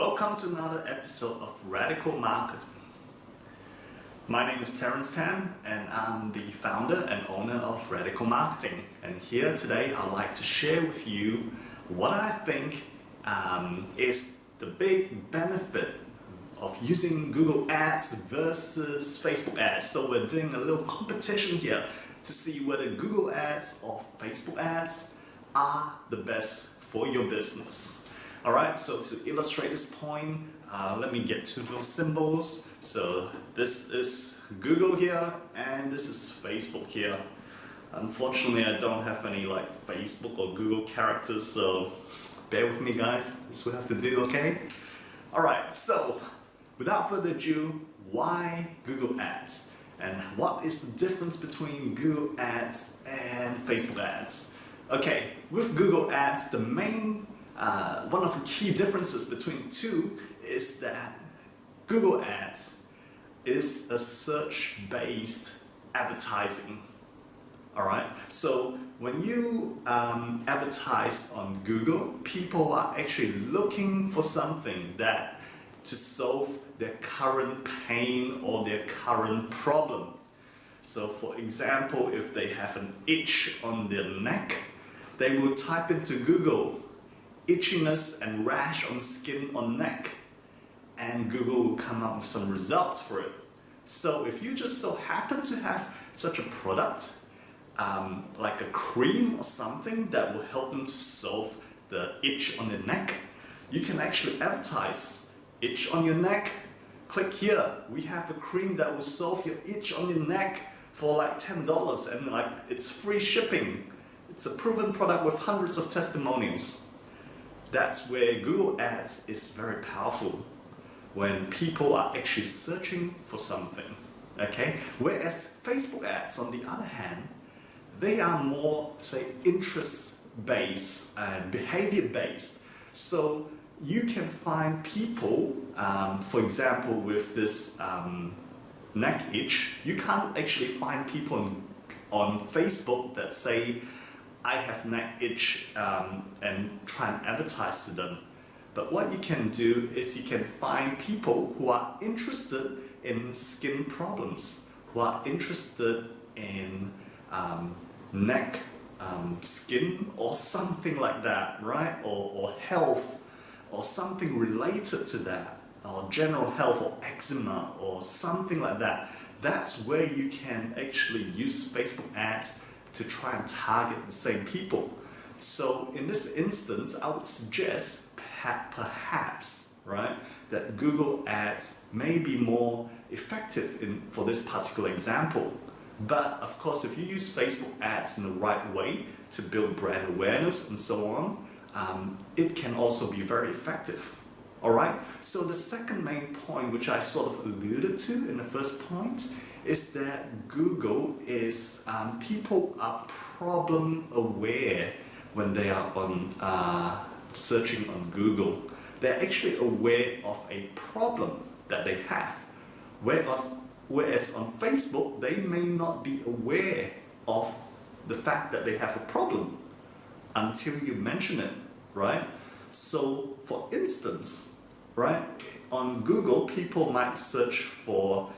Welcome to another episode of Radical Marketing. My name is Terence Tam and I'm the founder and owner of Radical Marketing. And here today I'd like to share with you what I think is the big benefit of using Google Ads versus Facebook Ads. So we're doing a little competition here to see whether Google Ads or Facebook Ads are the best for your business. Alright, so to illustrate this point, let me get two little symbols. So this is Google here and this is Facebook here. Unfortunately, I don't have any like Facebook or Google characters, so bear with me guys, this will have to do, okay? Alright, so without further ado, why Google Ads? And what is the difference between Google Ads and Facebook Ads? Okay, with Google Ads, the main one of the key differences between the two is that Google Ads is a search-based advertising. Alright, so when you advertise on Google, people are actually looking for something that to solve their current pain or their current problem. So for example, if they have an itch on their neck, they will type into Google itchiness and rash on skin on neck, and Google will come up with some results for it. So if you just so happen to have such a product, like a cream or something that will help them to solve the itch on their neck, you can actually advertise itch on your neck. Click here, we have a cream that will solve your itch on your neck for like $10 and like it's free shipping. It's a proven product with hundreds of testimonials. That's where Google Ads is very powerful, when people are actually searching for something, okay? Whereas Facebook Ads, on the other hand, they are more, say, interest-based and behavior-based. So you can find people, for example, with this neck itch, you can't actually find people on Facebook that say, I have neck itch and try and advertise to them. But what you can do is you can find people who are interested in skin problems, who are interested in neck skin or something like that, right? Or health or something related to that, or general health or eczema or something like that. That's where you can actually use Facebook ads to try and target the same people. So in this instance, I would suggest perhaps, right, that Google Ads may be more effective for this particular example. But of course, if you use Facebook Ads in the right way to build brand awareness and so on, it can also be very effective. Alright, so the second main point, which I sort of alluded to in the first point, is that Google is, people are problem aware when they are on searching on Google. They're actually aware of a problem that they have. Whereas on Facebook, they may not be aware of the fact that they have a problem until you mention it, right? So for instance, right, on Google, people might search for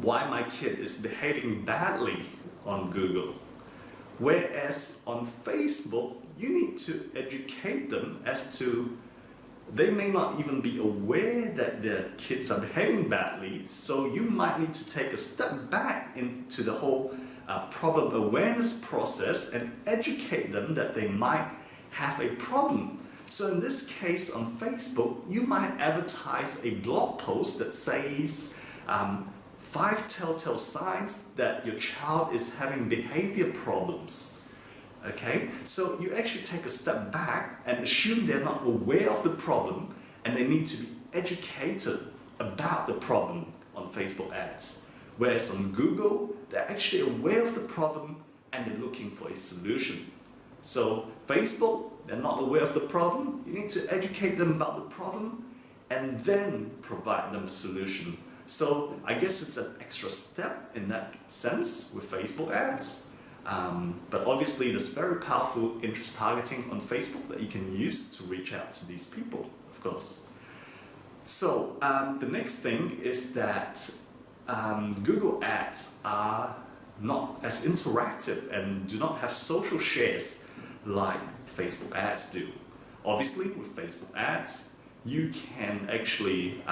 why my kid is behaving badly on Google. Whereas on Facebook, you need to educate them as to, they may not even be aware that their kids are behaving badly, so you might need to take a step back into the whole problem awareness process and educate them that they might have a problem. So in this case on Facebook, you might advertise a blog post that says 5 telltale signs that your child is having behavior problems. Okay, so you actually take a step back and assume they're not aware of the problem and they need to be educated about the problem on Facebook ads. Whereas on Google, they're actually aware of the problem and they're looking for a solution. So Facebook, they're not aware of the problem, you need to educate them about the problem and then provide them a solution. So I guess it's an extra step in that sense with Facebook ads. But obviously there's very powerful interest targeting on Facebook that you can use to reach out to these people, of course. So the next thing is that Google Ads are not as interactive and do not have social shares like Facebook ads do. Obviously with Facebook ads, you can actually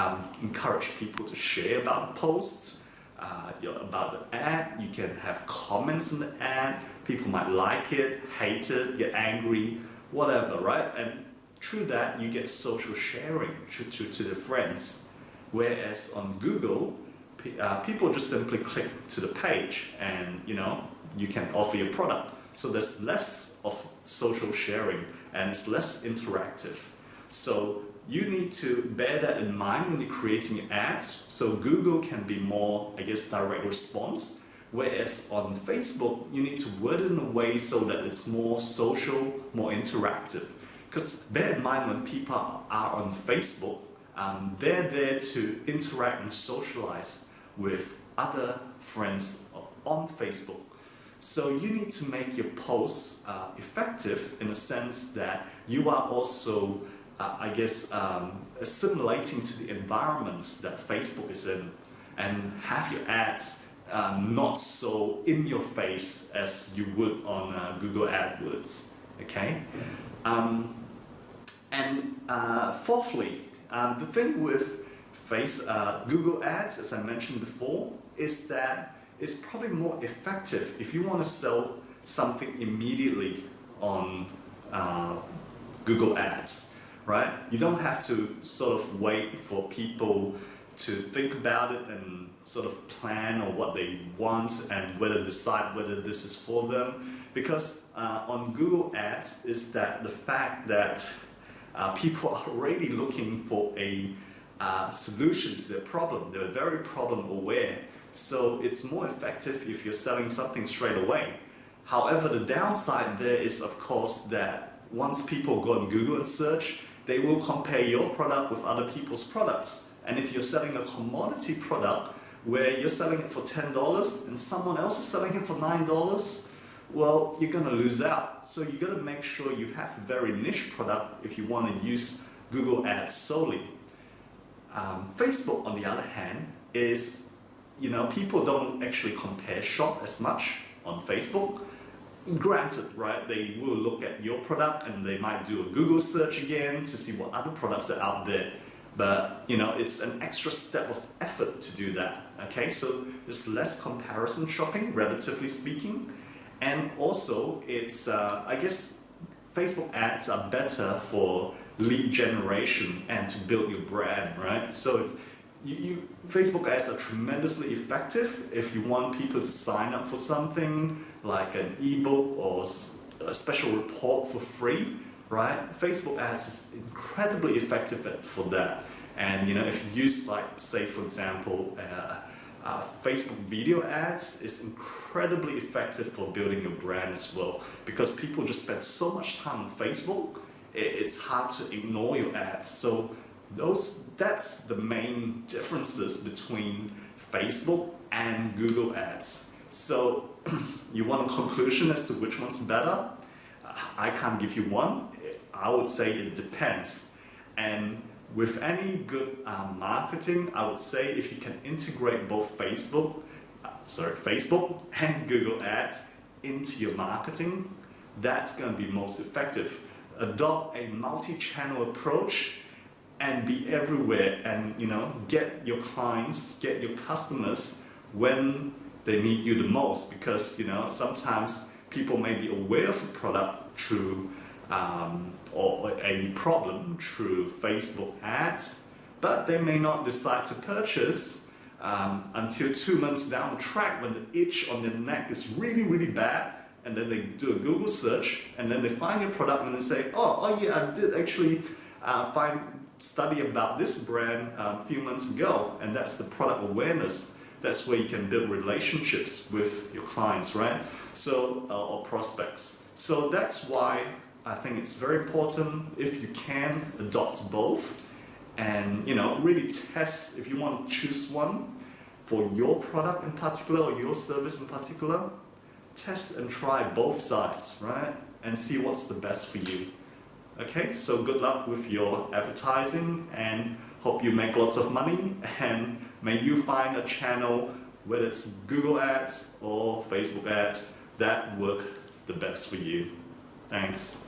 encourage people to share about posts, about the ad. You can have comments on the ad. People might like it, hate it, get angry, whatever, right? And through that, you get social sharing to their friends. Whereas on Google, people just simply click to the page and you can offer your product. So there's less of social sharing and it's less interactive. So you need to bear that in mind when you're creating your ads. So Google can be more, direct response. Whereas on Facebook, you need to word it in a way so that it's more social, more interactive. Because bear in mind when people are on Facebook, they're there to interact and socialize with other friends on Facebook. So you need to make your posts effective in the sense that you are also, assimilating to the environment that Facebook is in, and have your ads not so in your face as you would on Google AdWords. Okay. Fourthly, the thing with Google Ads, as I mentioned before, is that it's probably more effective if you want to sell something immediately on Google Ads, right? You don't have to sort of wait for people to think about it and sort of plan on what they want and decide whether this is for them. Because on Google Ads is that the fact that people are already looking for a solution to their problem. They're very problem aware. So it's more effective if you're selling something straight away. However, the downside there is, of course, that once people go on Google and search, they will compare your product with other people's products. And if you're selling a commodity product where you're selling it for $10 and someone else is selling it for $9, well, you're going to lose out. So you got to make sure you have a very niche product if you want to use Google Ads solely. Facebook, on the other hand, is, people don't actually compare shop as much on Facebook. Granted, right, they will look at your product and they might do a Google search again to see what other products are out there. But, it's an extra step of effort to do that. Okay, so there's less comparison shopping, relatively speaking. And also, it's, Facebook ads are better for lead generation and to build your brand, right? So if Facebook ads are tremendously effective if you want people to sign up for something like an ebook or a special report for free, right? Facebook ads is incredibly effective for that. And if you use, say for example, Facebook video ads is incredibly effective for building your brand as well, because people just spend so much time on Facebook, it's hard to ignore your ads. So that's the main differences between Facebook and Google Ads. So you want a conclusion as to which one's better? I can't give you one. I would say it depends. And with any good marketing, I would say if you can integrate both Facebook and Google Ads into your marketing, that's going to be most effective. Adopt a multi-channel approach and be everywhere, and get your clients, get your customers when they need you the most, because sometimes people may be aware of a product through or a problem through Facebook ads, but they may not decide to purchase until 2 months down the track when the itch on their neck is really, really bad, and then they do a Google search and then they find your product and they say, oh yeah, I did actually study about this brand a few months ago, and that's the product awareness. That's where you can build relationships with your clients, right? So, or prospects. So that's why I think it's very important, if you can, adopt both and really test. If you want to choose one for your product in particular or your service in particular, test and try both sides, right? And see what's the best for you. Okay, so good luck with your advertising and hope you make lots of money, and may you find a channel, whether it's Google ads or Facebook ads, that work the best for you. Thanks.